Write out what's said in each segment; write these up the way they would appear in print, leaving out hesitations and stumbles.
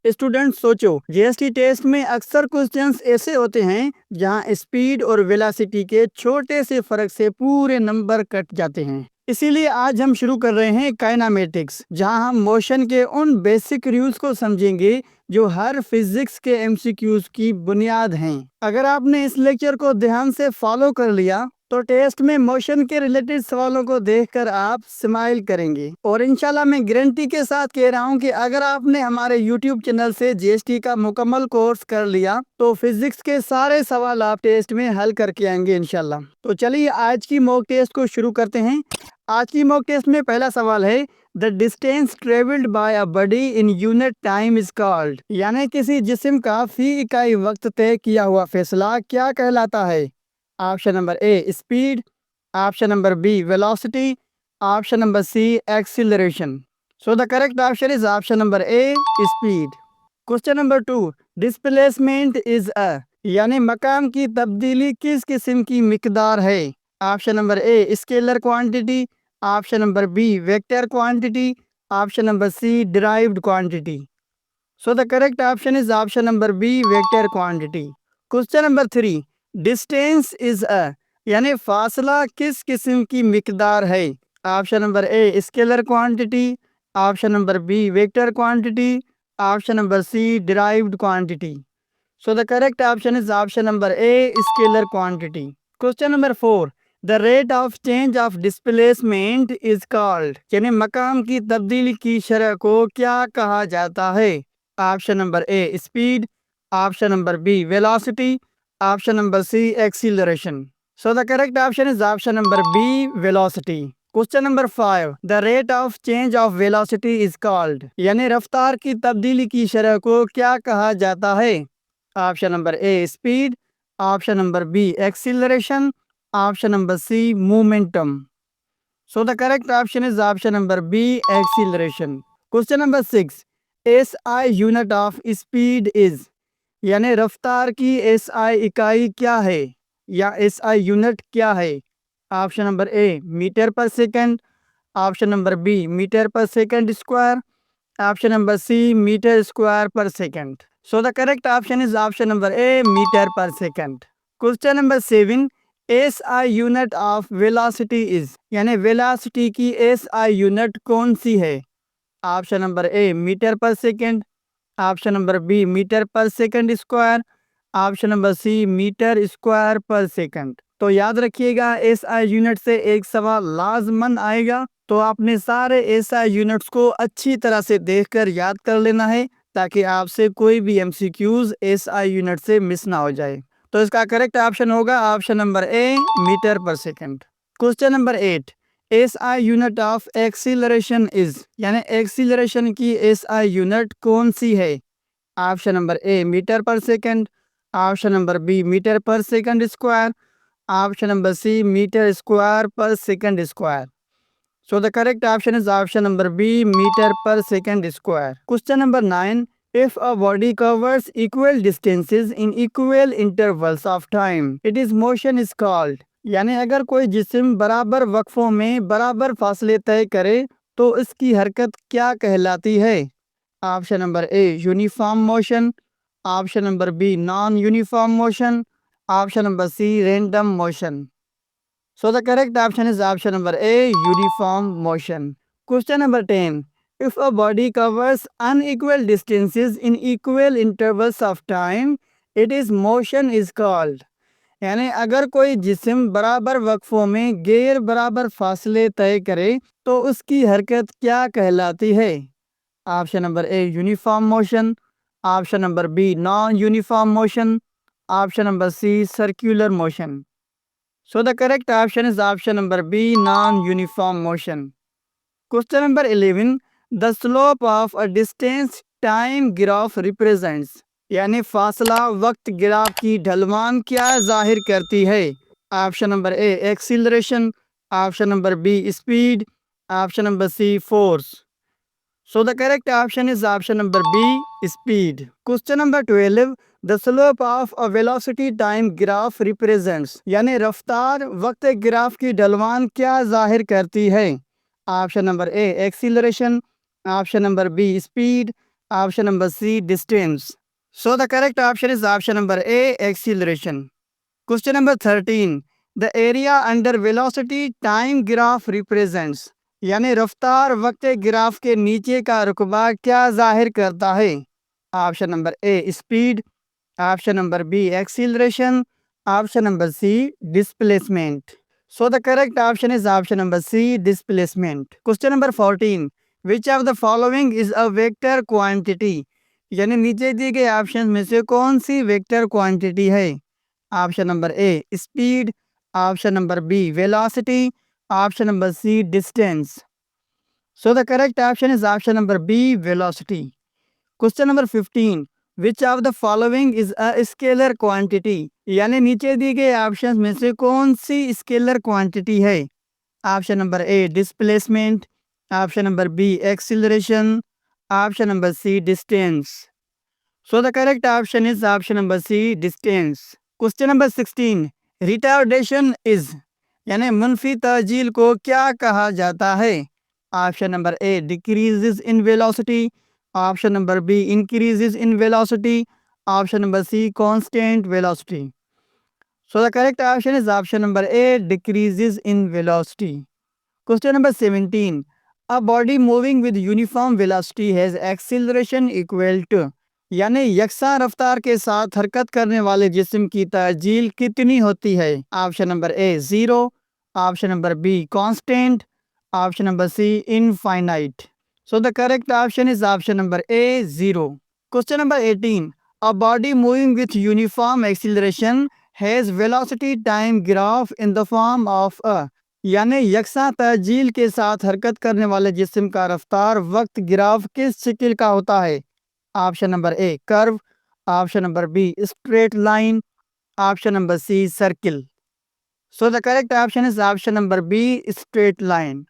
Student सोचो, GST test में अक्सर क्वेश्चंस ऐसे होते हैं जहां स्पीड और वेलोसिटी के छोटे से फर्क से पूरे नंबर कट जाते हैं। इसीलिए आज हम शुरू कर रहे हैं काइनामेटिक्स, जहां हम मोशन के उन बेसिक रूल्स को समझेंगे जो हर फिजिक्स के एमसीक्यूज की बुनियाद हैं। अगर आपने इस लेक्चर को ध्यान से फॉलो कर लिया तो टेस्ट में मोशन के रिलेटेड सवालों को देखकर आप स्माइल करेंगे। और इंशाल्लाह मैं गारंटी के साथ कह रहा हूं कि अगर आपने हमारे यूट्यूब चैनल से जीएसटी का मुकम्मल कोर्स कर लिया तो फिजिक्स के सारे सवाल आप टेस्ट में हल करके आएंगे इंशाल्लाह। तो चलिए आज की मॉक टेस्ट को शुरू करते हैं। आज की मॉक टेस्ट में पहला सवाल है, the distance travelled by a body in unit time is called. यानी किसी जिस्म का फी इकाई वक्त तय किया हुआ फैसला क्या कहलाता है? Option number A speed, option number B velocity, option number C acceleration. So the correct option is option number A speed. Question number 2, displacement is a, यानी मकाम की तब्दीली किस किस्म की मिकदार है? Option number A scalar quantity, option number B vector quantity, option number C derived quantity. So the correct option is option number B vector quantity. Question number 3, distance is a, यानी फासला किस किस्म की मिकदार है? Option number A scalar quantity, option number B vector quantity, option number C derived quantity. So the correct option is option number A scalar quantity. Question number 4, the rate of change of displacement is called, यानी मकाम की तब्दीली की शरह को क्या कहा जाता है? Option number A speed, option number B velocity, option number C acceleration. So the correct option is option number B velocity. Question number 5, the rate of change of velocity is called, यानी रफ्तार की तब्दीली की शरह को क्या कहा जाता है? Option number A speed, option number B acceleration, option number C momentum. So the correct option is option number B acceleration. Question number 6, S I unit of speed is, यानी रफ्तार की एस आई इकाई क्या है या एस आई यूनिट क्या है? Option number A metre per second, option number B metre per second square, option number C metre square per second. So the correct option is option number A metre per second. Question number 7, S I unit of velocity is, यानी velocity की S I unit कौन सी है? Option number A metre per second, option number B metre per second square, option number C metre square per second. तो याद रखिएगा S I unit से एक सवाल लाजमन आएगा, तो आपने सारे एस आई यूनिट्स को अच्छी तरह से देखकर याद कर लेना है ताकि आपसे कोई भी एमसीक्यूज एस आई यूनिट से मिस ना हो जाए। तो इसका करेक्ट ऑप्शन होगा option number A metre per second. Question number 8, S I unit of acceleration is, यानी एक्सीलरेशन की एस आई यूनिट कौन सी है? Option number A metre per second, option number B metre per second square, option number C metre square per second square. So the correct option is option number B metre per second square. Question number 9, if a body covers equal distances in equal intervals of time, its motion is called, यानी अगर कोई जिस्म बराबर वक्फों में बराबर फासले तय करे तो इसकी हरकत क्या कहलाती है? Option number A uniform motion, option number B non uniform motion, option number C random motion. So the correct option is option number A uniform motion. Question number 10, if a body covers unequal distances in equal intervals of time, its motion is called, यानी अगर कोई जिस्म बराबर वक्फों में गैर बराबर फासले तय करे तो उसकी हरकत क्या कहलाती है? Option number A uniform motion, option number B non uniform motion, option number C circular motion. So the correct option is option number B non uniform motion. Question number 11, the slope of a distance time graph represents, यानी फासला वक्त graph की ढलवान क्या जाहिर करती है? Option number A acceleration, option number B speed, option number C force. So the correct option is option number B speed. Question number 12, the slope of a velocity time graph represents, यानी रफ्तार वक्त graph की ढलवान क्या जाहिर करती है? Option number A acceleration, option number B speed, Option number C, distance. So the correct option is option number A, acceleration. Question number 13. The area under velocity time graph represents, यानी रफ्तार वक्त graph के नीचे का रुकबा क्या जाहिर करता है? Option number A speed, option number B acceleration, option number C displacement. So the correct option is option number C, displacement. Question number 14. Which of the following is a vector quantity? यानी नीचे दिए गए option में से कौन सी vector quantity है? Option number A speed, option number B velocity, option number C distance. So the correct option is option number B, velocity. Question number 15. Which of the following is a scalar quantity? यानी नीचे दिए गए option में से कौन सी scalar quantity है? Option number A displacement, option number B acceleration, option number C distance. So the correct option is option number C distance. Question number 16. Retardation is, यानी मुनफी ताजील को क्या कहा जाता है? Option number A decreases in velocity, option number B increases in velocity, option number C constant velocity. So the correct option is option number A, decreases in velocity. Question number 17. A body moving with uniform velocity has acceleration equal to, यानी यकसा रफ्तार के साथ हरकत करने वाले जिस्म की ताजील कितनी होती है? Option number A 0, option number B constant, option number C infinite. So the correct option is option number A 0. Question number 18. A body moving with uniform acceleration has velocity time graph in the form of a, यानी यकसा ताजील के साथ हरकत करने वाले जिस्म का रफ्तार वक्त ग्राफ किस शक्ल का होता है? Option number A curve, option number B straight line, option number C circle. So the correct option is option number B straight line.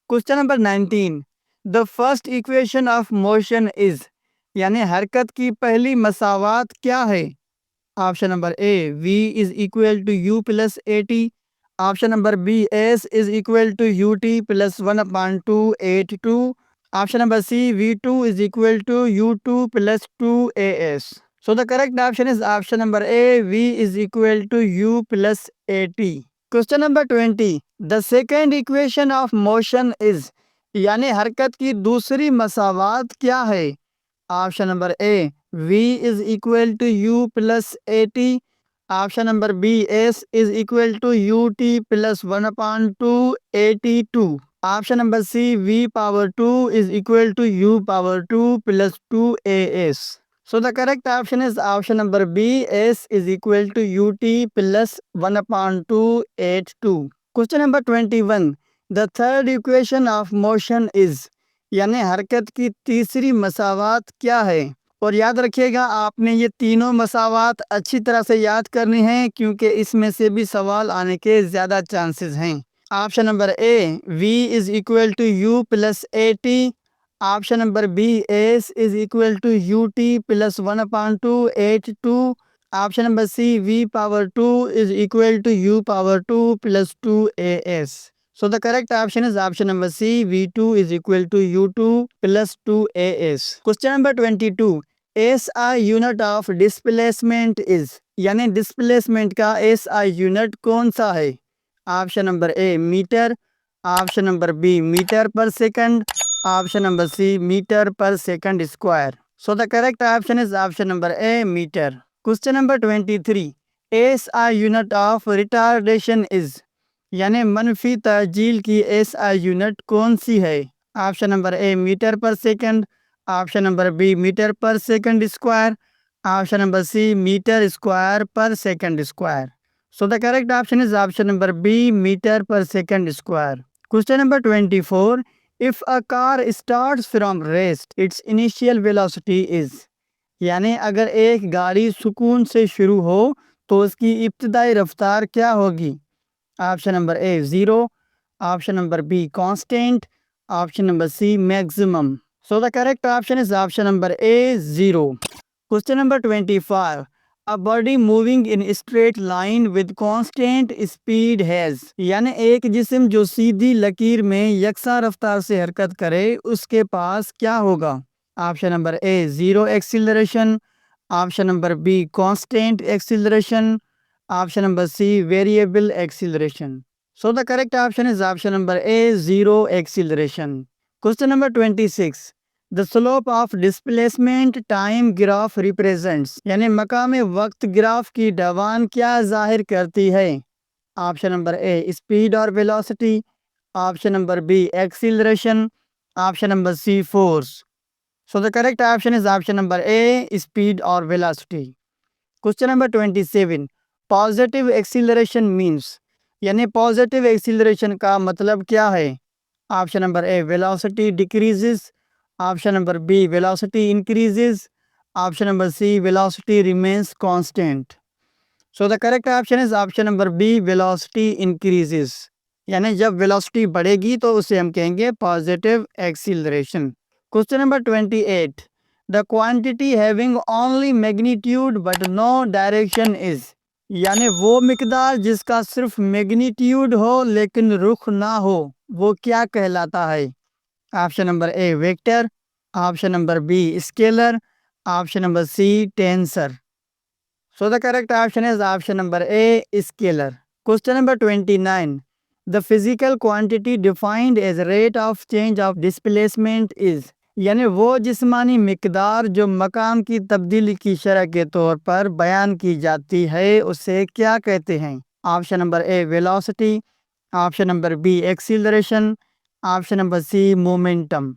Question number 19. The first equation of motion is, यानी हरकत की पहली मसावात क्या है? Option number A v is equal to u plus a t, option number B s is equal to u t plus 1/2 8/2, option number C v2 is equal to u2 plus 2as. So the correct option is option number A v is equal to u plus a t. Question number 20. The second equation of motion is, यानी हरकत की दूसरी मसावात क्या है? Option number A v is equal to u plus at, option number B s is equal to ut plus 1/2 at2, option number C v power 2 is equal to u power 2 plus 2as. So the correct option is option number B, s is equal to ut plus 1/2 at2. Question number 21. The third equation of motion is, यानी हरकत की तीसरी मसावात क्या है? और याद रखिएगा आपने ये तीनों मसावात अच्छी तरह से याद करनी है क्योंकि इसमें से भी सवाल आने के ज़्यादा चांसेस हैं. Option number A v is equal to u plus a t, option number B s is equal to u t plus 1/2 8/2, option number C v power 2 is equal to u power 2 plus 2as. So the correct option is option number C, v2 is equal to u2 plus 2as. Question number 22. SI unit of displacement is, यानी displacement का SI unit कौन सा है? Option number A metre, option number B metre per second, option number C metre per second square. So the correct option is option number A metre. Question number 23. SI unit of retardation is, यानी मनफी ताजील की SI unit कौन सी है? Option number A metre per second, option number B metre per second square, option number C metre square per second square. So the correct option is option number B metre per second square. Question number 24. If a car starts from rest its initial velocity is, यानी अगर एक गाड़ी सुकून से शुरू हो तो उसकी इब्तदाई रफ्तार क्या होगी? Option number A 0, option number B constant, option number C maximum. So the correct option is option number A 0. Question number 25. A body moving in straight line with constant speed has, यानी एक जिस्म जो सीधी लकीर में यकसा रफ्तार से हरकत करे उसके पास क्या होगा? Option number A, zero acceleration. Option number B, constant acceleration. Option number C, variable acceleration. So the correct option is option number A, zero acceleration. Question number 26. The slope of displacement time graph represents, यानी मकाम वक्त graph की ढलान क्या जाहिर करती है? Option number A, speed और velocity. Option number B, acceleration. Option number C, force. So the correct option is option number A, speed or velocity. Question number 27. Positive acceleration means, यानी positive acceleration का मतलब क्या है? Option number A, velocity decreases. Option number B, velocity increases. Option number C, velocity remains constant. So the correct option is option number B, velocity increases. यानी जब velocity बढ़ेगी तो उसे हम कहेंगे positive acceleration. Question number 28. The quantity having only magnitude but no direction is, यानी वो मिकदार जिसका सिर्फ मैग्नीट्यूड हो लेकिन रुख ना हो, वो क्या कहलाता है? Option number A, vector. Option number B, scalar. Option number C, tensor. So the correct option is option number A, scalar. Question number 29. The physical quantity defined as rate of change of displacement is, यानी वो जिस्मानी मिकदार जो मकाम की तब्दीली की शरह के तौर पर बयान की जाती है उसे क्या कहते हैं? Option number A, velocity. Option number B, acceleration. Option number C, momentum.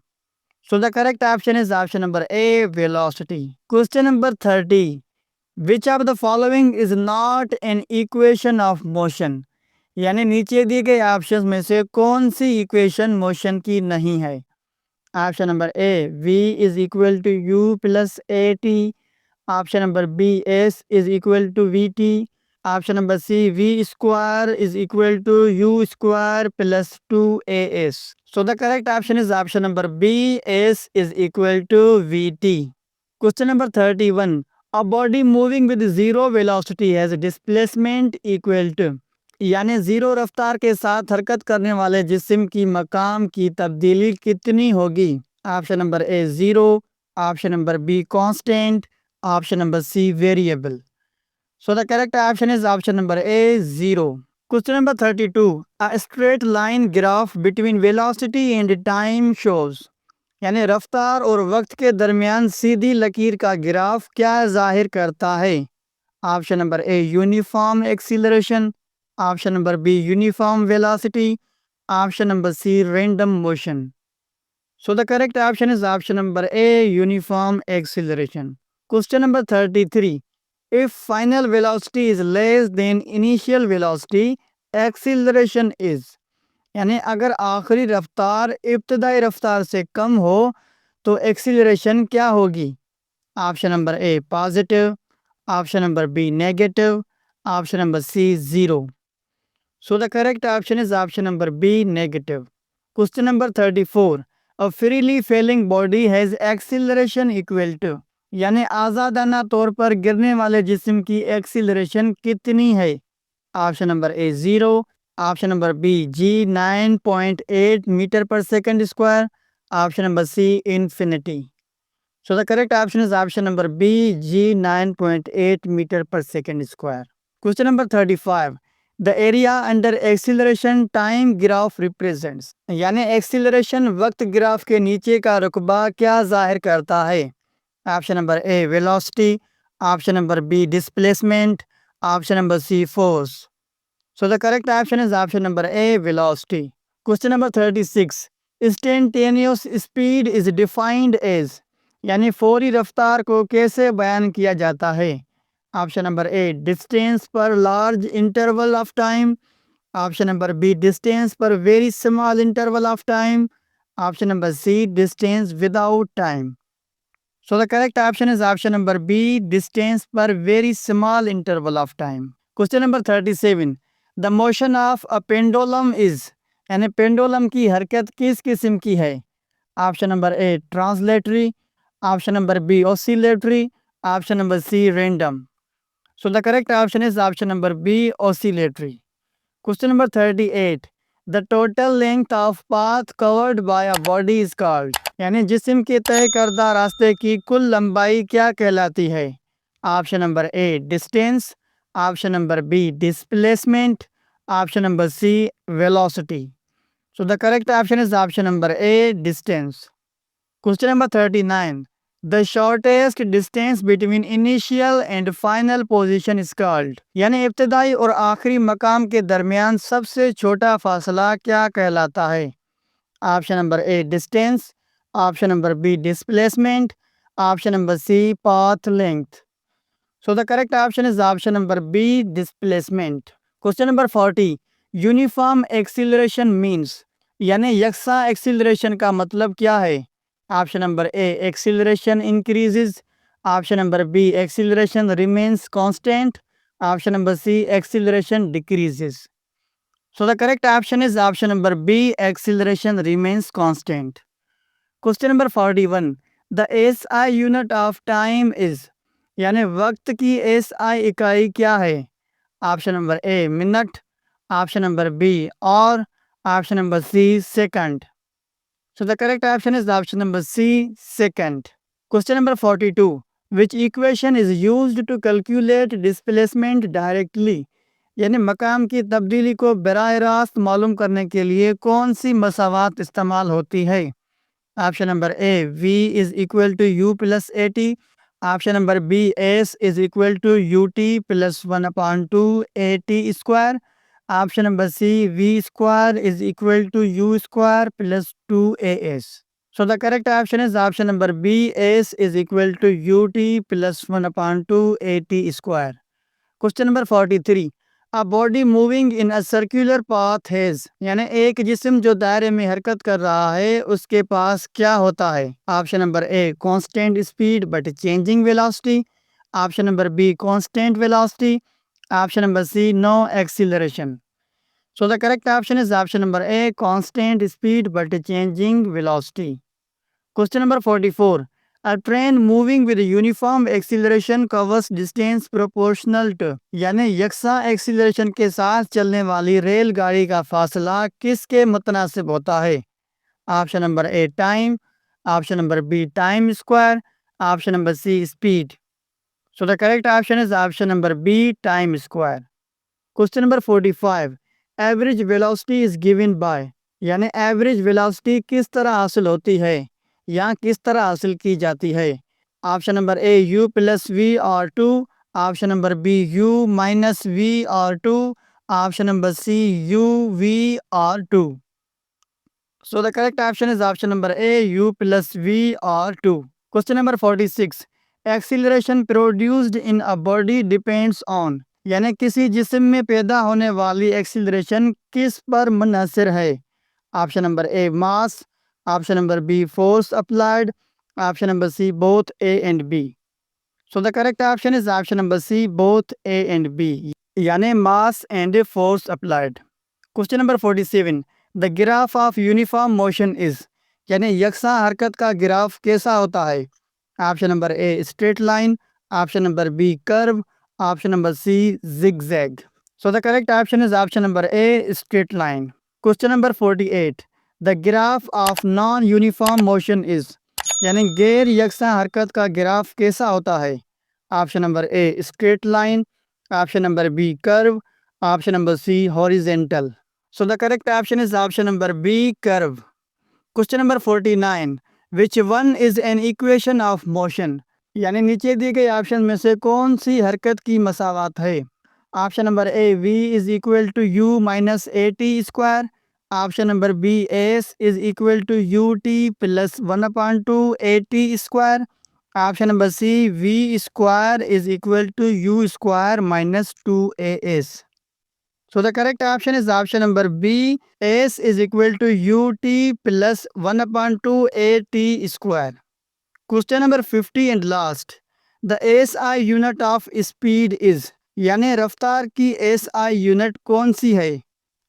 So the correct option is option number A, velocity. Question number 30. Which of the following is not an equation of motion? यानी नीचे दिए गए option में से कौन सी equation motion की नहीं है? Option number A, v is equal to u plus a t. Option number B, s is equal to v t. Option number C, v square is equal to u square plus two a s. So the correct option is option number B, s is equal to v t. Question number 31. A body moving with zero velocity has displacement equal to, यानी zero रफ्तार के साथ हरकत करने वाले जिस्म की मकाम की तब्दीली कितनी होगी? Option number A, zero. Option number B, constant. Option number C, variable. So the correct option is option number A, zero. Question number 32. A straight line graph between velocity and time shows, यानी रफ्तार और वक्त के दरमियान सीधी लकीर का graph क्या जाहिर करता है? Option number A, uniform acceleration. Option number B, uniform velocity. Option number C, random motion. So the correct option is option number A, uniform acceleration. Question number 33. If final velocity is less than initial velocity, acceleration is, यानी अगर आखिरी रफ्तार इब्तदाई रफ्तार से कम हो तो acceleration क्या होगी? Option number A, positive. Option number B, negative. Option number C, zero. So the correct option is option number B, negative. Question number 34. A freely falling body has acceleration equal to, यानी आज़ादाना तौर पर गिरने वाले जिस्म की acceleration कितनी है? Option number A, zero. Option number B, g 9.8 metre per second square. Option number C, infinity. So the correct option is option number B, g 9.8 metre per second square. Question number 35. The area under acceleration time graph represents, यानी acceleration वक्त graph के नीचे का रुकबा क्या जाहिर करता है? Option number A, velocity. Option number B, displacement. Option number C, force. So the correct option is option number A, velocity. Question number 36. Instantaneous speed is defined as, यानी फौरी रफ्तार को कैसे बयान किया जाता है? Option number A, distance per large interval of time. Option number B, distance per very small interval of time. Option number C, distance without time. So the correct option is option number B, distance per very small interval of time. Question number 37. The motion of a pendulum is, यानी pendulum की हरकत किस किस्म की है? Option number A, translatory. Option number B, oscillatory. Option number C, random. So the correct option is option number B, oscillatory. Question number 38. The total length of path covered by a body is called. यानी जिस्म के तय करदा रास्ते की कुल लंबाई क्या कहलाती है? Option number A distance, option number B displacement, option number C velocity. So the correct option is option number A distance. Question number 39, the shortest distance between initial and final position is called. यानी इब्तदाई और आखिरी मकाम के दरमियान सबसे छोटा फासला क्या कहलाता है? Option number A distance, option number B displacement, option number C path length. So the correct option is option number B displacement. Question number 40, uniform acceleration means. यानी यकसा एक्सीलरेशन का मतलब क्या है? Option number A acceleration increases, option number B acceleration remains constant, option number C acceleration decreases. So the correct option is option number B acceleration remains constant. Question number 41, the SI unit of time is. यानी वक्त की SI इकाई क्या है? Option number A minute, option number B और option number C second. So the correct option is option number C, second. Question number 42. Which equation is used to calculate displacement directly? यानी मकाम की तब्दीली को बराह रास्त मालूम करने के लिए कौन सी मसावात इस्तेमाल होती है? Option number A v is equal to u plus a t, option number B s is equal to u t plus 1/2 a t square, option number C v square is equal to u square plus 2as। So the correct option is option number B s is equal to u t plus 1/2 a t square. Question number 43, a body moving in a circular path has. यानी एक जिस्म जो दायरे में हरकत कर रहा है उसके पास क्या होता है? Option number A constant speed but changing velocity, option number B constant velocity, option number C no acceleration. So the correct option is option number A constant speed but changing velocity. Question number 44, a train moving with uniform acceleration covers distance proportional to। यानी यकसा acceleration के साथ चलने वाली रेलगाड़ी का फासला किसके मुतनासिब होता है? Option number A time, option number B time square, option number C speed. So the correct option is option number B time square. Question number 45, average velocity is given by. यानी एवरेज वेलोसिटी किस तरह हासिल होती है या किस तरह हासिल की जाती है? Option number A u plus V और two, option number B u minus V और two, option number C u v और two. So the correct option is option number A u plus V और two. Question number 46, acceleration produced in a body depends on. यानी किसी जिस्म में पैदा होने वाली एक्सीलरेशन किस पर मुनहसर है? Option number A mass, option number B force applied, option number C both A and B. So the correct option is option number C both A and B, यानी mass and force applied. Question number 47, the graph of uniform motion is. यानी यकसा हरकत का graph कैसा होता है? Option number A straight line, option number B curve, option number C zigzag. So the correct option is option number A straight line. Question number 48, the graph of non uniform motion is. यानी गैर यकसा हरकत का graph कैसा होता है? Option number A straight line, option number B curve, option number C horizontal. So the correct option is option number B curve. Question number 49, which one is an equation of motion. यानी नीचे दिए गए option में से कौन सी हरकत की मसावात है? Option number A v is equal to u minus a t square, option number B s is equal to u t plus 1/2 a t square, option number C v square is equal to u square minus 2as। So the correct option is option number B s is equal to u t plus 1/2 a t square. Question number 50 and last, the S I unit of speed is. यानी रफ्तार की S I unit कौन सी है?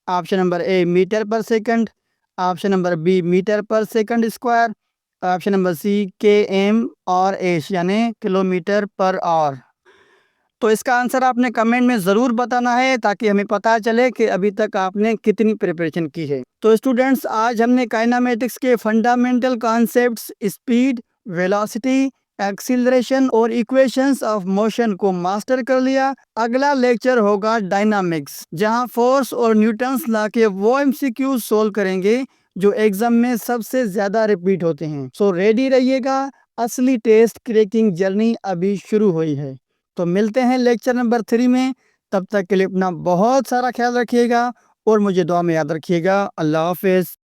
Option number A metre per second, option number B metre per second square, option number C K M और H यानी kilometre per hour. तो इसका आंसर आपने कमेंट में ज़रूर बताना है ताकि हमें पता चले कि अभी तक आपने कितनी प्रिपरेशन की है। तो स्टूडेंट्स, आज हमने काइनेमेटिक्स के fundamental concepts speed, velocity, acceleration और इक्वेशंस ऑफ मोशन को मास्टर कर लिया। अगला लेक्चर होगा डायनामिक्स, जहां फोर्स और न्यूटन्स लॉ के वो एमसीक्यू सोल्व करेंगे जो एग्जाम में सबसे ज्यादा रिपीट होते हैं। सो रेडी रहिएगा, असली टेस्ट क्रैकिंग जर्नी अभी शुरू हुई है। तो मिलते हैं लेक्चर नंबर 3 में। तब तक के लिए अपना बहुत सारा ख्याल रखिएगा और मुझे दुआ में याद रखिएगा। अल्लाह हाफिज।